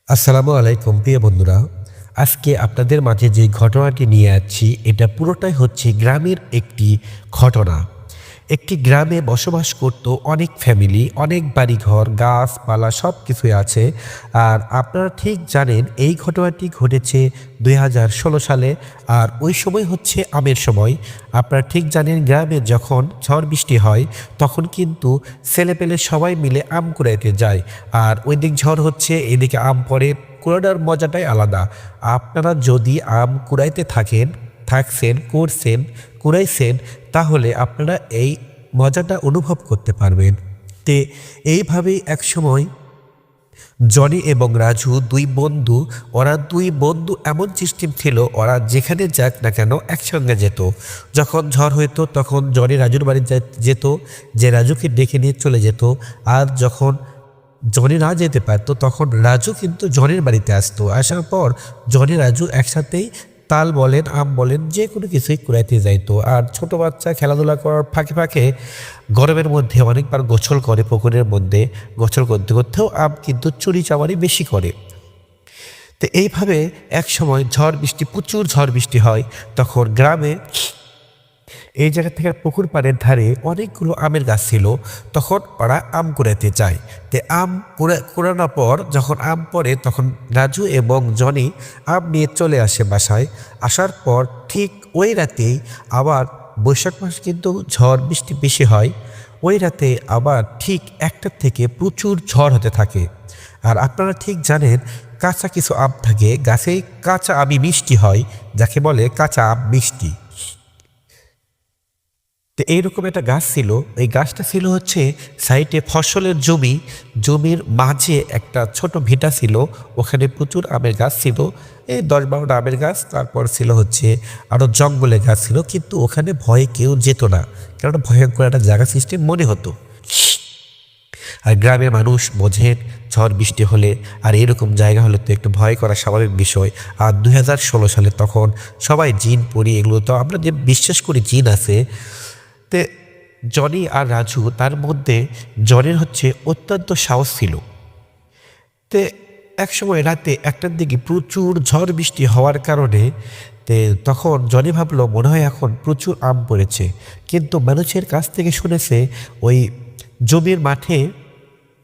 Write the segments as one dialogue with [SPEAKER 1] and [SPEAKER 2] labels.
[SPEAKER 1] আসসালামু আলাইকুম প্রিয় বন্ধুরা। আজকে আপনাদের মাঝে যে ঘটনাটি নিয়ে আসছি এটা পুরোটাই হচ্ছে গ্রামের একটি ঘটনা। একটি গ্রামে বসবাস করত অনেক ফ্যামিলি, অনেক বাড়িঘর, গাছপালা সব কিছুই আছে। আর আপনারা ঠিক জানেন এই ঘটনাটি ঘটেছে ২০১৬ সালে। আর ওই সময় হচ্ছে আমের সময়। আপনারা ঠিক জানেন গ্রামে যখন ঝড় বৃষ্টি হয় তখন কিন্তু ছেলেপেলে সবাই মিলে আম কুড়াইতে যায়। আর ওইদিক ঝড় হচ্ছে, এদিকে আম পড়ে, কুড়ানোর মজাটাই আলাদা। আপনারা যদি আম কুড়াইতে করছেন, কুড়াইছেন, তাহলে আপনারা এই মজাটা অনুভব করতে পারবেন। তে এইভাবেই একসময় জনি এবং রাজু দুই বন্ধু এমন সিস্টেম ছিল, ওরা যেখানে যাক না কেন একসঙ্গে যেত। যখন ঝড় হইতো তখন জনি রাজুর বাড়ি যেত, যে রাজুকে ডেকে নিয়ে চলে যেত। আর যখন জনি না যেতে পারতো তখন রাজু কিন্তু জনির বাড়িতে আসতো। আসার পর জনি রাজু একসাথেই তাল বলেন, আম বলেন, যে কোনো কিছুই কুড়াইতে যাইতো। আর ছোট বাচ্চা খেলাধুলা করার ফাঁকে ফাঁকে গরমের মধ্যে অনেকবার গোসল করে, পুকুরের মধ্যে গোসল করতে করতেও আম কিন্তু চুরি চামারি বেশি করে। তো এইভাবে এক সময় প্রচুর ঝড় বৃষ্টি হয়। তখন গ্রামে এই জায়গা থেকে পুকুর পাড়ের ধারে অনেকগুলো আমের গাছ ছিল। তখন ওরা আম কুড়াইতে যায়। তে আম কুড়ানোর পর যখন আম পড়ে তখন রাজু এবং জনি আম নিয়ে চলে আসে বাসায়। আসার পর ঠিক ওই রাতেই আবার, বৈশাখ মাস কিন্তু ঝড় বৃষ্টি বেশি হয়, ওই রাতে আবার ঠিক 1টা থেকে প্রচুর ঝড় হতে থাকে। আর আপনারা ঠিক জানেন কাঁচা কিছু আম থাকে গাছেই, কাঁচা আমই মিষ্টি হয়, যাকে বলে কাঁচা আম মিষ্টি। তো এইরকম একটা গাছ ছিল। এই গাছটা ছিল হচ্ছে সাইডে ফসলের জমির মাঝে একটা ছোট ভিটা ছিল, ওখানে প্রচুর আমের গাছ ছিল, এই 10-12টা আমের গাছ। তারপর ছিল হচ্ছে আরও জঙ্গলের গাছ ছিল, কিন্তু ওখানে ভয়ে কেউ যেত না, কেননা ভয়ঙ্কর একটা জায়গা সিস্টেম মনে হতো। আর গ্রামের মানুষ বোঝেন ঝড় বৃষ্টি হলে আর এরকম জায়গা হলে তো একটু ভয় করা স্বাভাবিক বিষয়। আর 2016 সালে তখন সবাই জিন পড়ি, এগুলো তো আমরা যে বিশ্বাস করি জিন আছে। তে জনি আর রাজু, তার মধ্যে জনের হচ্ছে অত্যন্ত সাহস ছিল। তে একসময় রাতে 1টার দিকে প্রচুর ঝড় বৃষ্টি হওয়ার কারণে তখন জনি ভাবলো মনে হয় এখন প্রচুর আম পড়েছে। কিন্তু মানুষের কাছ থেকে শুনেছে ওই জমির মাঠে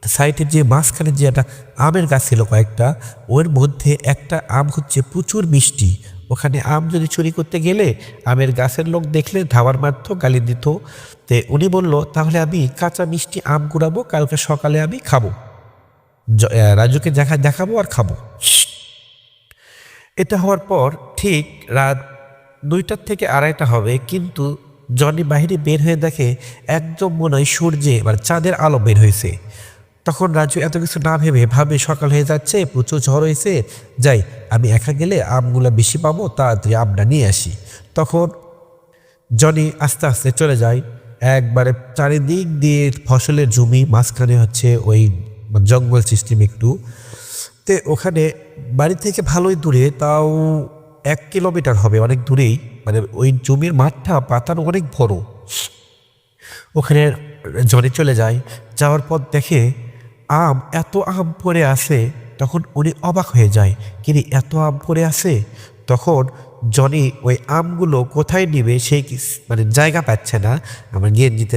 [SPEAKER 1] সাইডের যে মাঝখানে যে একটা আমের গাছ ছিল কয়েকটা, ওর মধ্যে একটা আম হচ্ছে প্রচুর মিষ্টি। ওখানে আম যদি চুরি করতে গেলে আমের গাছের লোক দেখলে ধাওয়ার মারতো, গালি দিত। উনি বলল তাহলে আমি কাঁচা মিষ্টি আম কুড়াবো, কালকে সকালে আমি খাবো, রাজুকে দেখাবো আর খাবো। এটা হওয়ার পর ঠিক রাত 2টা থেকে 2:30 হবে, কিন্তু জনি বাহিরে বের হয়ে দেখে একদম মনে হয় সূর্যে মানে চাঁদের আলো বের হয়েছে। তখন রাজু এত কিছু না ভাবে সকাল হয়ে যাচ্ছে, প্রচুর ঝড় হয়েছে, যাই আমি একা গেলে আমগুলো বেশি পাবো, তাড়াতাড়ি আমটা নিয়ে আসি। তখন জনি আস্তে আস্তে চলে যায়। একবারে চারিদিক দিয়ে ফসলের জমি, মাঝখানে হচ্ছে ওই জঙ্গল সিস্টেম একটু। ওখানে বাড়ি থেকে ভালোই দূরে, তাও 1 কিলোমিটার হবে, অনেক দূরেই। মানে ওই জমির মাঠটা পাতানো অনেক বড়। ওখানে জনি চলে যায়। যাওয়ার পর দেখে এত আম পড়ে আছে। তখন উনি অবাক হয়ে যায়, কিন্তু এত আম পড়ে আছে। তখন জনি ওই আমগুলো কোথায় নিবে সেই মানে জায়গা পাচ্ছে না। আমার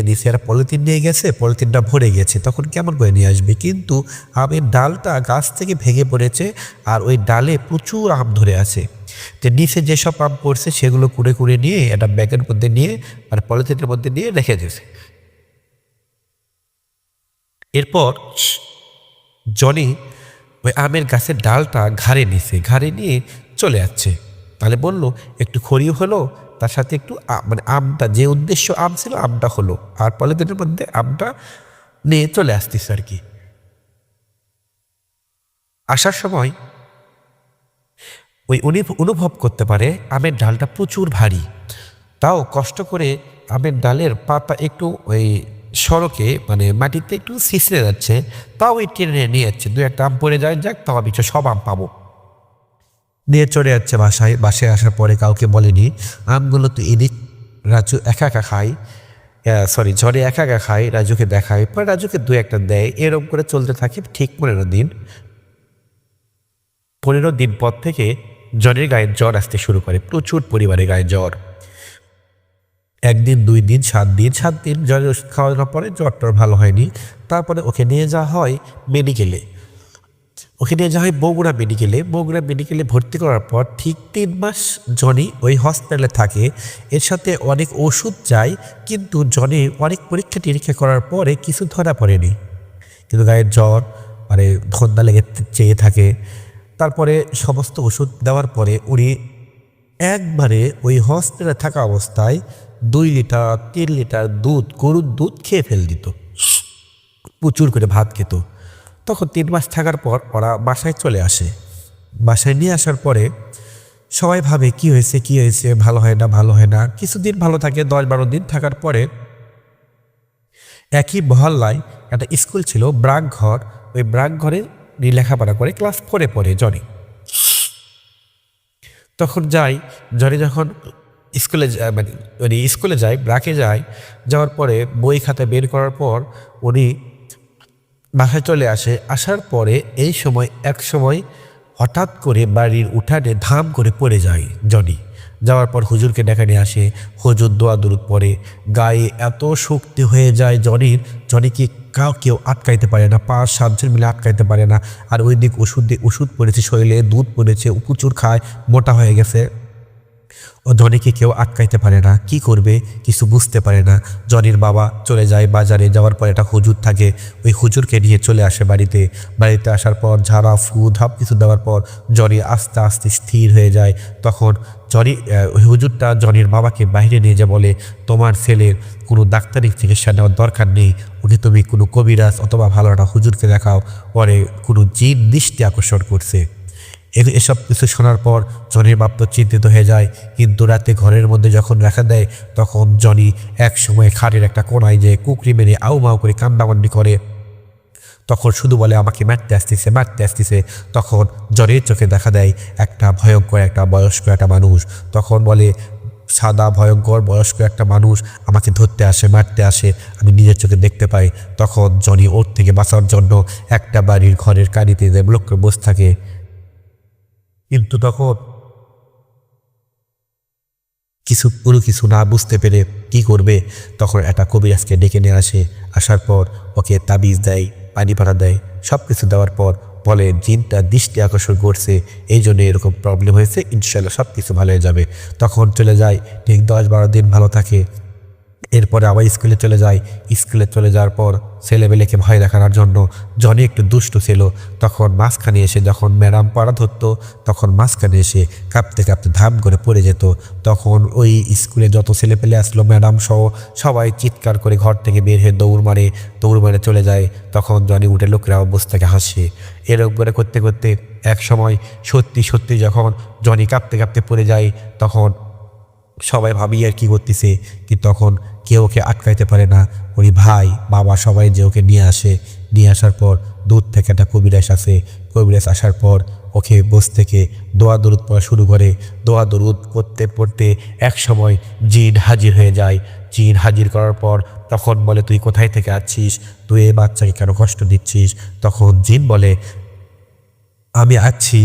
[SPEAKER 1] নিচে একটা পলিথিন নিয়ে গেছে, পলিথিনটা ভরে গেছে, তখন কেমন করে নিয়ে আসবে। কিন্তু আমের ডালটা গাছ থেকে ভেঙে পড়েছে, আর ওই ডালে প্রচুর আম ধরে আছে। নিচে যেসব আম পড়ছে সেগুলো কুড়ে কুড়ে নিয়ে একটা ব্যাগের মধ্যে নিয়ে, মানে পলিথিনের মধ্যে নিয়ে রেখে দিয়েছে। এরপর জনি ওই আমের গাছের ডালটা ঘাড়ে নিয়ে চলে যাচ্ছে। তাহলে বলল একটু খড়িও হলো, তার সাথে একটু মানে আমটা, যে উদ্দেশ্য আম ছিল আমটা হলো, আর পলিথিনের মধ্যে আমটা নিয়ে চলে আসতেছে আর কি। আসার সময় উনি অনুভব করতে পারে আমের ডালটা প্রচুর ভারী। তাও কষ্ট করে আমের ডালের পাতা একটু ওই সড়কে মানে মাটিতে একটু ছিঁচড়ে যাচ্ছে, তাও ওই টেনে নিয়ে যাচ্ছে। 2-1টা আম পড়ে যায়, যাক তাও আমি সব আম পাবো। নিয়ে চলে যাচ্ছে বাসায় আসার পরে কাউকে বলেনি। আমগুলো তো এনে রাজু একা একা খায়, ঝড়ে একা একা খায়, রাজুকে দেখায়, পরে রাজুকে 2-1টা দেয়। এরকম করে চলতে থাকে ঠিক 15 দিন। 15 দিন পর থেকে জনির গায়ে জ্বর আসতে শুরু করে, প্রচুর পরিমাণে গায়ে জ্বর। 1 দিন 2 দিন 7 দিন জ্বরের ওষুধ খাওয়ানোর পরে জ্বরটার ভালো হয়নি। তারপরে ওকে নিয়ে যাওয়া হয় মেডিকেলে। ওকে নিয়ে যাওয়া হয় বগুড়া মেডিকেলে ভর্তি করার পর ঠিক 3 মাস জনি ওই হসপিটালে থাকে। এর সাথে অনেক ওষুধ যায়, কিন্তু জনি অনেক পরীক্ষা নিরীক্ষা করার পরে কিছু ধরা পড়েনি, কিন্তু গায়ের জ্বর মানে ধন্দা লেগে চেয়ে থাকে। তারপরে সমস্ত ওষুধ দেওয়ার পরে উনি একবারে ওই হসপিটালে থাকা অবস্থায় 2 লিটার 3 লিটার দুধ, গরুর দুধ খেয়ে ফেল দিত, প্রচুর করে ভাত খেত। তখন 3 মাস থাকার পর ওরা বাসায় চলে আসে। বাসায় নিয়ে আসার পরে সবাই ভাবে কি হয়েছে, ভালো হয় না। কিছুদিন ভালো থাকে, 10-12 দিন থাকার পরে একই মহল্লায় একটা স্কুল ছিল, ব্রাকঘর। ওই ব্রাকঘরে লেখাপড়া করে ক্লাস 4-এ পড়ে জনি। তখন জনি যখন স্কুলে যায়, ব্রাকে যাওয়ার পরে বই খাতা বের করার পর উনি বাসায় চলে আসে। আসার পরে এই সময় এক সময় হঠাৎ করে বাড়ির উঠানে ধাম করে পড়ে যায় জনি। যাওয়ার পর হুজুরকে ডেকে নিয়ে আসে, হুজুর দোয়া দুরুদ পড়ে, গায়ে এত শক্তি হয়ে যায় জনিকে কেউ আটকাইতে পারে না, 5-7 জন মিলে আটকাইতে পারে না। আর ওই দিক ওষুধ পড়েছে শরীরে, দুধ পড়েছে, প্রচুর খায়, মোটা হয়ে গেছে। ও জনিকে কেউ আটকাইতে পারে না, কি করবে কিছু বুঝতে পারে না। জনির বাবা চলে যায় বাজারে, যাওয়ার পর একটা হুজুর থাকে, ওই হুজুরকে নিয়ে চলে আসে বাড়িতে আসার পর ঝাড়া ফু ধাপ কিছু দেওয়ার পর জনি আস্তে আস্তে স্থির হয়ে যায়। তখন ওই হুজুরটা জনির বাবাকে বাইরে নিয়ে যা বলে, তোমার ছেলের কোনো ডাক্তারি চিকিৎসা নেওয়ার দরকার নেই, ওকে তুমি কোনো কবিরাজ অথবা ভালো একটা হুজুরকে দেখাও, পরে কোনো জিন দৃষ্টি আকর্ষণ করছে। এসব কিছু শোনার পর জনির বাপ তো চিন্তিত হয়ে যায়। কিন্তু রাতে ঘরের মধ্যে যখন রাখা দেয়, তখন জনি এক সময় খাটের একটা কোনায় যে কুকরি মেরে আউ করে কান্দাকান্দি করে। তখন শুধু বলে আমাকে মারতে আসতেছে। তখন জনির চোখে দেখা দেয় একটা ভয়ঙ্কর একটা বয়স্ক একটা মানুষ। তখন বলে সাদা ভয়ঙ্কর বয়স্ক একটা মানুষ আমাকে ধরতে আসে, মারতে আসে, আমি নিজের চোখে দেখতে পাই। তখন জনি ওর থেকে বাঁচার জন্য একটা বাড়ির ঘরের কানিতে ব্লক করে বসে থাকে। কিন্তু তখন কিছু না বুঝতে পেরে কি করবে, তখন একটা কবিরাজকে ডেকে নিয়ে আসার পর ওকে তাবিজ দেয়, পানি পাড়া দেয়, সব কিছু দেওয়ার পর বলে জিনটা দৃষ্টি আকর্ষণ করছে, এই জন্য এরকম প্রবলেম হয়েছে, ইনশাল্লাহ সব কিছু ভালো হয়ে যাবে। তখন চলে যায়, ঠিক 10-12 দিন ভালো থাকে। এরপরে আবার স্কুলে চলে যাওয়ার পর ছেলেবেলেকে ভয় দেখানোর জন্য জনি একটু দুষ্ট ছিল। তখন মাঝখানে এসে যখন ম্যাডাম পড়া ধরতো, তখন মাঝখানে এসে কাঁপতে ধাম করে পড়ে যেত। তখন ওই স্কুলে যত ছেলেপেলে আসলো ম্যাডাম সহ সবাই চিৎকার করে ঘর থেকে বের হয়ে দৌড় মারে চলে যায়। তখন জনি উঠে লোকেরা অবস্থাকে হাসে। এরকম করে করতে করতে এক সময় সত্যি যখন জনি কাঁপতে পড়ে যায়, তখন সবাই ভাবি আর কি করতেছে, কিন্তু তখন কেউ ওকে আটকাইতে পারে না। ওই ভাই বাবা সবাই যে ওকে নিয়ে আসার পর দূর থেকে একটা কবিরাজ আসার পর ওকে বস থেকে দোয়া দরুদ পড়া শুরু করে। দোয়া দরুদ পড়তে এক সময় জিন হাজির হয়ে যায়। জিন হাজির করার পর তখন বলে, তুই কোথায় থেকে আছিস, তুই এই বাচ্চাকে কেন কষ্ট দিচ্ছিস? তখন জিন বলে, আমি আছি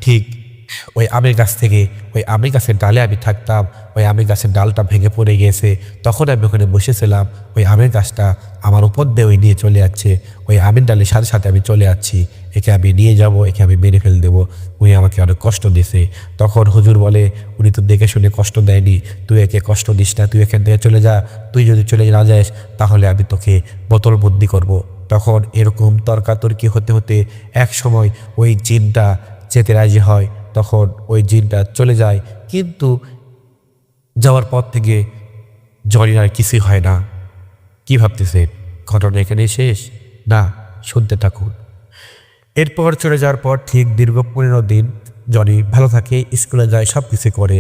[SPEAKER 1] ঠিক ওই আমের গাছ থেকে, ওই আমের গাছের ডালে আমি থাকতাম, ওই আমের গাছের ডালটা ভেঙে পড়ে গিয়েছে, তখন আমি ওখানে বসেছিলাম, ওই আমের গাছটা আমার উপর দিয়ে ওই নিয়ে চলে যাচ্ছে, ওই আমের ডালের সাথে আমি চলে যাচ্ছি, একে আমি নিয়ে যাব, একে আমি মেরে ফেল দেবো, উনি আমাকে অনেক কষ্ট দিছে। তখন হুজুর বলে, উনি তো দেখে শুনে কষ্ট দেয়নি, তুই একে কষ্ট দিস না, তুই এখান থেকে চলে যা, তুই যদি চলে না যাস তাহলে আমি তোকে বোতলবন্দি করব। তখন এরকম তর্কাতর্কি হতে এক সময় ওই জিনটা যেতে রাজি হয়। তখন ওই জিনটা চলে যায়, কিন্তু যাওয়ার পর থেকে জনির আর কিছুই হয় না। কি ভাবতেছে ঘটনা এখানেই শেষ? না, শুনতে থাকুন। এরপর চলে যাওয়ার পর ঠিক দীর্ঘ 15 দিন জনি ভালো থাকে, স্কুলে যায়, সব কিছু করে।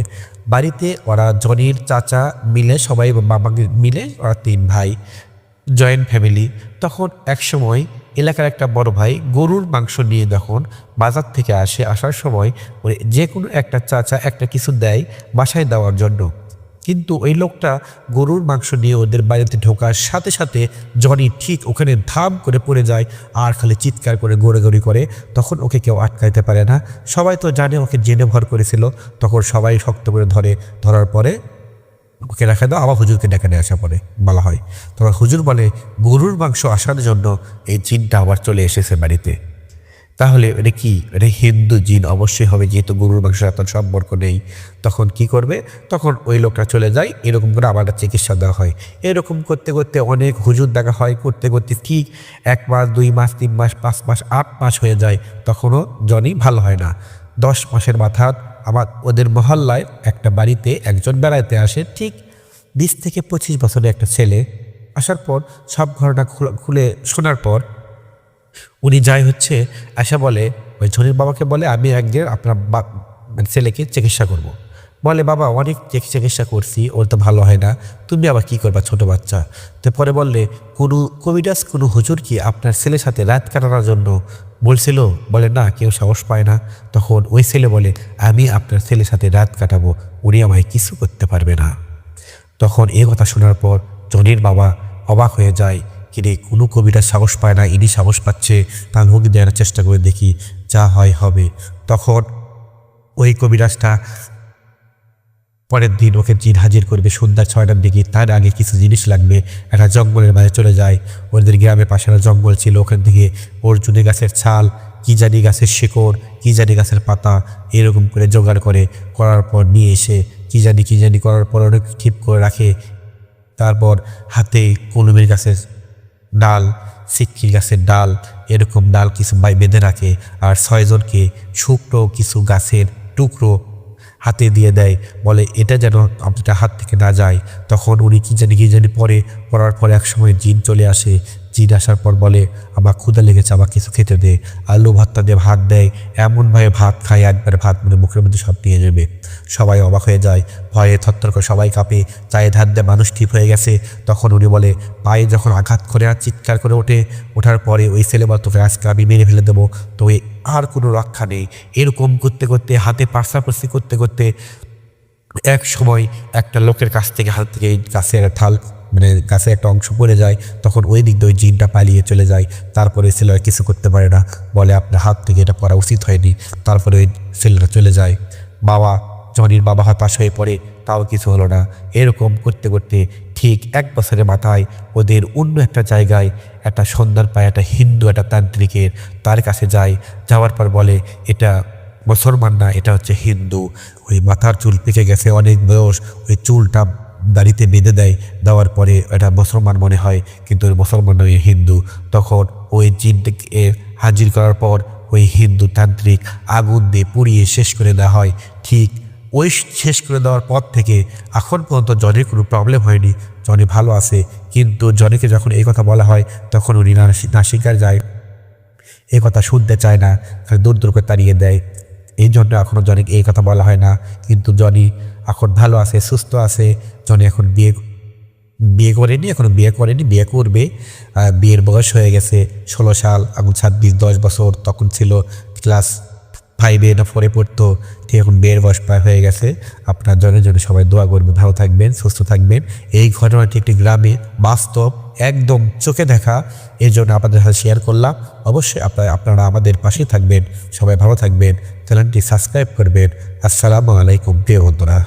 [SPEAKER 1] বাড়িতে ওরা জনির চাচা মিলে সবাই বাবাকে মিলে ওরা 3 ভাই, জয়েন্ট ফ্যামিলি। তখন এক সময় এলাকার একটা বড় ভাই গরুর মাংস নিয়ে যখন বাজার থেকে আসার সময় যে কোনো একটা চাচা একটা কিছু দেয় বাসায় দেওয়ার জন্য। কিন্তু ওই লোকটা গরুর মাংস নিয়ে ওদের বাড়িতে ঢোকার সাথে সাথে জনি ঠিক ওখানে ধাম করে পড়ে যায় আর খালি চিৎকার করে গড়াগড়ি করে। তখন ওকে কেউ আটকাইতে পারে না, সবাই তো জানে ওকে জেনে ভর করেছিল। তখন সবাই শক্ত করে ধরার পরে ওকে রাখা দাও, আবার হুজুরকে ডেকে নিয়ে আসা পরে বলা হয়। তখন হুজুর বলে গরুর মাংস আসার জন্য এই জিনটা আবার চলে এসেছে বাড়িতে। তাহলে এটা কি, এটা হিন্দু জিন অবশ্যই হবে, যেহেতু গরুর মাংস এত সম্পর্ক নেই। তখন কি করবে, তখন ওই লোকটা চলে যায়, এরকম করে আবার চিকিৎসা দেওয়া হয়। এরকম করতে করতে অনেক হুজুর দেখা হয়, করতে করতে ঠিক 1 মাস 2 মাস 3 মাস 5 মাস 8 মাস হয়ে যায়, তখনও জনি ভালো হয় না। 10 মাসের মাথা ওদের মহল্লায় একটা বাড়িতে একজন বেড়াতে আসে, ঠিক 20 থেকে 25 বছরের একটা ছেলে। আসার পর সব ঘটনা খুলে শোনার পর উনি আসা বলে ওই জনির বাবাকে বলে, আমি একদিন আপনার ছেলেকে চিকিৎসা করব। বলে বাবা অনেক চিকিৎসা করছি, ওর তো ভালো হয় না, তুমি আবার কী করবা ছোটো বাচ্চা। তো পরে বললে কোনো কবিরাজ কোনো হুজুর কি আপনার ছেলের সাথে রাত কাটানোর জন্য বলছিল? বলে না, কেউ সাহস পায় না। তখন ওই ছেলে বলে আমি আপনার ছেলের সাথে রাত কাটাবো, উনি আমায় কিছু করতে পারবে না। তখন এই কথা শোনার পর জনির বাবা অবাক হয়ে যায়, কিরে কোনো কবিরাজ সাহস পায় না, ইনি সাহস পাচ্ছে, তাহলে হোক দেওয়ার চেষ্টা করে দেখি, যা হয় হবে। তখন ওই কবিরাজটা পরের দিন ওকে জিন হাজির করবে সন্ধ্যা 6টার দিকে। তার আগে কিছু জিনিস লাগবে, একটা জঙ্গলের মাঝে চলে যায়। ওদের গ্রামের পাশে একটা জঙ্গল ছিল, ওখান থেকে অর্জুনি গাছের ছাল, কী জানি গাছের শিকড়, কী জানি গাছের পাতা, এরকম করে জোগাড় করার পর নিয়ে এসে কী জানি করার পর অনেক ঠিক করে রাখে। তারপর হাতে কলমের গাছের ডাল, সিটকির গাছের ডাল, এরকম ডাল কিছু বেঁধে রাখে। আর 6 জনকে শুকনো কিছু গাছের টুকরো হাতে দিয়ে দেয়, বলে এটা যেন আপনার হাত থেকে না যায়। তখন উনি কী জানি পড়ার পরে এক সময় জিন চলে আসে। জিন আসার পর বলে আমার ক্ষুধা লেগেছে, আমার কিছু খেতে দে। আলু ভর্তা দিয়ে ভাত দেয়, এমনভাবে ভাত খায় একবারে ভাত মানে মুখের মধ্যে সব নিয়ে যাবে। সবাই অবাক হয়ে যায়, ভয়ে থরথর করে সবাই কাঁপে, চায়ে ধার দিয়ে মানুষ ঠিক হয়ে গেছে। তখন উনি বলে পায়ে যখন আঘাত করে আর চিৎকার করে ওঠার পরে ওই ছেলে বল তোকে আজকে আমি মেরে ফেলে দেবো, তো আর কোনো রক্ষা নেই। এরকম করতে করতে হাতে পার্সাপার্সি করতে করতে এক সময় একটা লোকের কাছ থেকে হাত থেকে গাছের ঠাল মানে গাছের একটা অংশ পড়ে যায়। তখন ওই দিক দিয়ে ওই জিনটা পালিয়ে চলে যায়। তারপরে ছেলেরা কিছু করতে পারে না, বলে আপনার হাত থেকে এটা পড়া উচিত হয়নি। তারপরে ওই ছেলেরা চলে যায়। জনির বাবা হতাশ হয়ে পড়ে, তাও কিছু হলো না। এরকম করতে করতে ঠিক 1 বছরের মাথায় ওদের অন্য একটা জায়গায় একটা সন্ধান পায়, একটা হিন্দু একটা তান্ত্রিকের, তার কাছে যায়। যাওয়ার পর বলে এটা মুসলমান না, এটা হচ্ছে হিন্দু। ওই মাথার চুল পেকে গেছে, অনেক বয়স, ওই চুলটা দাড়িতে বেঁধে দেওয়ার পরে এটা মুসলমান মনে হয়, কিন্তু ওই মুসলমান নয়, হিন্দু। তখন ওই জিনকে হাজির করার পর ওই হিন্দু তান্ত্রিক আগুন দিয়ে পুড়িয়ে শেষ করে দেওয়া হয়। ঠিক ওই শেষ করে দেওয়ার পর থেকে এখন পর্যন্ত জনির কোনো প্রবলেম হয়নি, জনি ভালো আছে। কিন্তু জনিকে যখন এই কথা বলা হয় তখন উনি না স্বীকার যায়, এই কথা শুনতে চায় না, দূর দূর করে তাড়িয়ে দেয়। এই জন্য এখনও জনিকে এই কথা বলা হয় না। কিন্তু জনি এখন ভালো আছে, সুস্থ আছে। জনি এখন বিয়ে করেনি, বিয়ে করবে। বিয়ের বয়স হয়ে গেছে 16 সাল, এখন 26 10 বছর। তখন ছিল ক্লাস 5 না 4 পড়তো, ঠিক এখন বিয়ের বয়স প্রায় হয়ে গেছে। আপনার জন্য সবাই দোয়া করবেন, ভালো থাকবেন, সুস্থ থাকবেন। এই ঘটনাটি একটি গ্রামে বাস্তব, একদম চোখে দেখা, এর জন্য আপনাদের সাথে শেয়ার করলাম। অবশ্যই আপনারা আমাদের পাশে থাকবেন, সবাই ভালো থাকবেন, চ্যানেলটি সাবস্ক্রাইব করবেন। আসসালামু আলাইকুম প্রিয় বন্ধুরা।